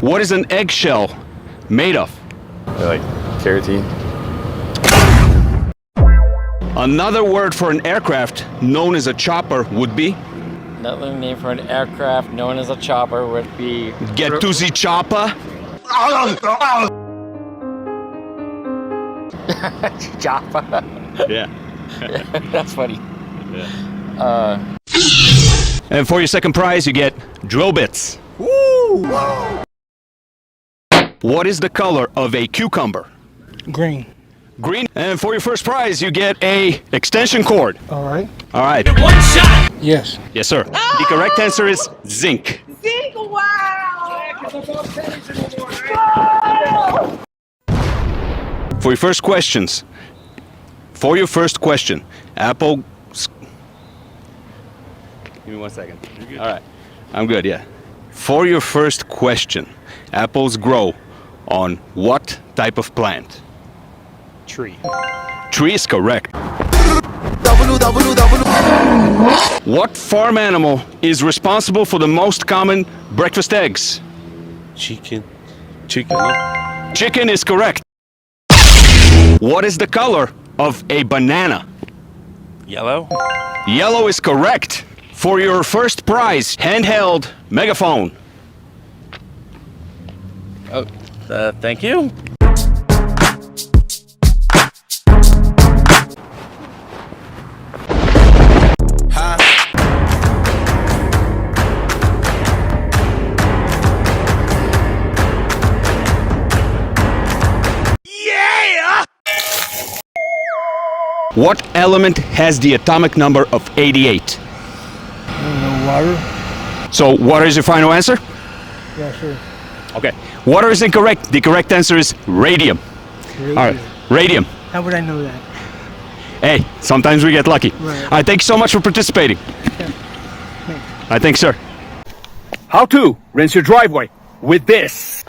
What is an eggshell made of? Like keratin. Another word for an aircraft known as a chopper would be? Another name for an aircraft known as a chopper would be... Get to the chopper? Chopper. Yeah. That's funny. And for your second prize, you get drill bits. Woo! What is the color of a cucumber? Green. Green. And for your first prize, you get a extension cord. All right. All right. Yes. Yes, sir. The correct answer is zinc. Zinc, wow! For your first questions, Apple. Give me 1 second. All right. I'm good, yeah. For your first question, apples grow on what type of plant? Tree. Tree is correct. What farm animal is responsible for the most common breakfast eggs? Chicken. No? Chicken is correct. What is the color of a banana? Yellow. Yellow is correct. For your first prize, handheld megaphone. Oh, thank you. What element has the atomic number of 88? I don't know, water. So water is your final answer? Yeah, sure. Okay. Water is incorrect. The correct answer is radium. Radium. All right. Radium. How would I know that? Hey, sometimes we get lucky. Right. All right, thank you so much for participating. Yeah. All right, thanks, sir. How to rinse your driveway with this.